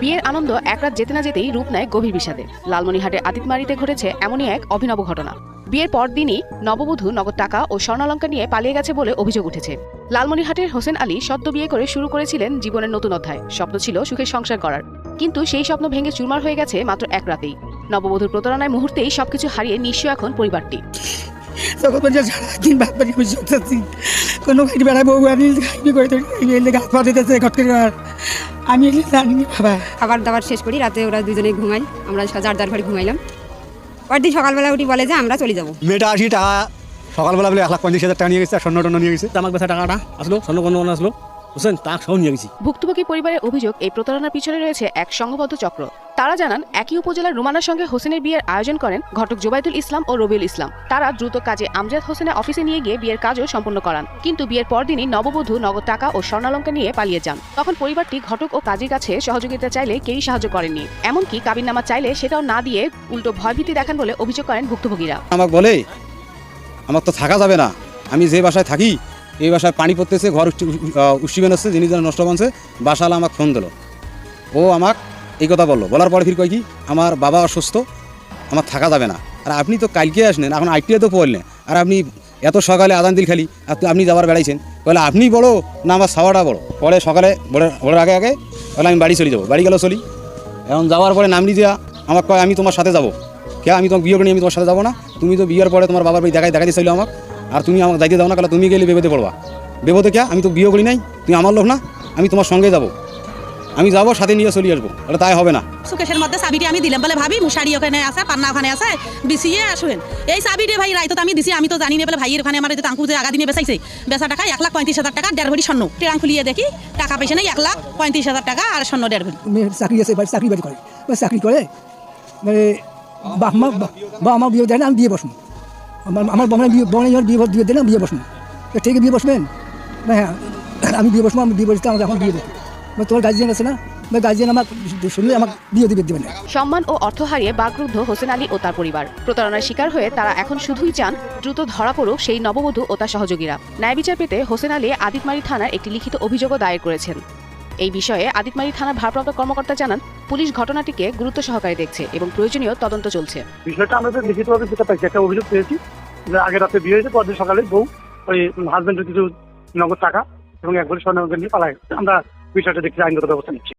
বিয়ের আনন্দ এক রাত যেতে না যেতেই রূপ নেয় গভীর বিষাদে। লালমনিরহাটে আদিতমারিতে ঘটেছে এমনই এক অভিনব ঘটনা। বিয়ের পর দিনই নববধূ নগদ টাকা ও স্বর্ণালঙ্কার নিয়ে পালিয়ে গেছে বলে অভিযোগ উঠেছে। লালমনিরহাটের হোসেন আলী সদ্য বিয়ে করে শুরু করেছিলেন জীবনের নতুন অধ্যায়। স্বপ্ন ছিল সুখের সংসার করার, কিন্তু সেই স্বপ্ন ভেঙে চুরমার হয়ে গেছে মাত্র এক রাতেই। নববধূর প্রতারণায় মুহূর্তেই সবকিছু হারিয়ে নিঃস্ব এখন পরিবারটি। খাবার দাবার শেষ করি, রাতে ওরা দুজনে ঘুমাই, আমরা যার যার ঘরে ঘুমাইলাম। পরদিন সকালবেলা উঠি বলে যে আমরা চলে যাবো। মেয়েটা 80 টাকা সকালবেলা বলে 1,50,000 টাকা নিয়ে গেছে, স্বর্ণ টর্ণ নিয়ে গেছে। আমার কাছে টাকাটা আসলো, স্বর্ণ কন্যা আসলো, বুঝছেন, তা সব নিয়ে গেছি। ভুক্তভোগী পরিবারের অভিযোগ, এই প্রতারণার পিছনে রয়েছে এক সংঘবদ্ধ চক্র। তারা জানান, একই উপজেলার রুমানার সঙ্গে হোসেনের বিয়ের আয়োজন করেন ঘটক জোবাইদুল ইসলাম ও রবিউল ইসলাম। তারা দ্রুত কাজে আমজাদ হোসেনের অফিসে নিয়ে গিয়ে বিয়ের কাজও সম্পন্ন করান, কিন্তু বিয়ের পরদিনই নববধূ নগদ টাকা ও স্বর্ণালঙ্কার নিয়ে পালিয়ে যান। তখন পরিবারটি ঘটক ও কাজীর কাছে সহযোগিতা চাইলে কেউই সাহায্য করেননি। এমনকি কাবিননামা চাইলে সেটাও না দিয়ে উল্টো ভয়ভীতি দেখান বলে অভিযোগ করেন ভুক্তভোগীরা। আমাকে বলে, আমার তো থাকা যাবে না, আমি যে বাসায় থাকি এই বাসায় পানি পড়তেছে, ঘর উষ্টিবেন হচ্ছে, জিনিস নষ্ট বানছে। বাসালা আমাকে ফোন দিল, ও আমাকে এই কথা বললো। বলার পরে ফির কয় কি, আমার বাবা অসুস্থ, আমার থাকা যাবে না। আর আপনি তো কালকে আসলেন, এখন আইটিএ তো পড়লেন, আর আপনি এত সকালে আদান দিল খালি আপনি যাবার বেড়াইছেন। বলে আপনি বড়ো না আমার সাওয়াটা বড়ো? পরে সকালে ভোরের আগে আগে বলে আমি বাড়ি চলে যাবো। বাড়ি গেলেও চলি। এখন যাওয়ার পরে নামলি দিয়া আমাকে কয় আমি তোমার সাথে যাবো। কে আমি তোমাকে বিয়ে করি, আমি তোমার সাথে যাবো না। তুমি তো বিয়ের পরে তোমার বাবার বাড়ি দেখাই দিয়েছিল আমাকে, আর তুমি আমাকে দায়িত্ব দাও না। কারণ তুমি গেলে বেবোতে পড়বা। বেবোতে কে? আমি তো বিয়ে করি নাই, তুমি আমার লোক না, আমি তোমার সঙ্গে যাবো, আমি যাবো, সাথে নিয়ে চলে আসবো। ওটা তাই হবে না। সুকেশের মধ্যে চাবিটি আমি দিলাম, বলে ভাবি মুশারি ওখানে আছে, পান্না ওখানে আছে, বিছিয়ে আসেন এই চাবিটি ভাই রাইতো আমি দিছি, আমি তো জানি না। বলে ভাইয়ের ওখানে আমার তাঙ্কু যে আগা দিনে বেচাইছে, বেচা টাকা 1,35,000 টাকা, 1.5 ভরি স্বর্ণ। টেরাং খুলিয়ে দেখি টাকা পয়সা নেই, 1,35,000 টাকা আর স্বর্ণ 1.5 ভরি। চাকরি আছে, চাকরি বাড়ি করে, চাকরি করে মানে আমার বিয়ে দেয় না, আমি বিয়ে বসবো। আমার বিয়ে দেয় না, বিয়ে বসবো। ঠিক বিয়ে বসবেন না? হ্যাঁ আমি বিয়ে বসবো, আমি বিয়ে বসতে আমাকে এখন বিয়ে দেবো। তোমার গার্জিয়ান আছে না, গার্জিয়ান আমার শুনলে আমার বিয়ে দেবে না। সম্মান ও অর্থ হারিয়ে বাকরুদ্ধ হোসেন আলী ও তার পরিবার। প্রতারণার শিকার হয়ে তারা এখন শুধুই চান দ্রুত ধরা পড়ুক সেই নববধূ ও তার সহযোগীরা। ন্যায় বিচার পেতে হোসেন আলী আদিতমারি থানার একটি লিখিত অভিযোগও দায়ের করেছেন। এই বিষয়ে আদিতমারি থানার ভারপ্রাপ্ত কর্মকর্তা জানান, পুলিশ ঘটনাটিকে গুরুত্ব সহকারে দেখছে এবং প্রয়োজনীয় তদন্ত চলছে। বিষয়টা আমরা লিখিতভাবে যেটা পাইছি, একটা অভিযোগ পেয়েছি যে আগের রাতে বিয়ে হয়েছে, পরদিন সকালে বউ ওই হাজবেন্ডের কিছু নগদ টাকা এবং 1 ভরি স্বর্ণ নিয়ে পালায়। আমরা বিষয়টা দেখছি, আইনগত ব্যবস্থা নিচ্ছি।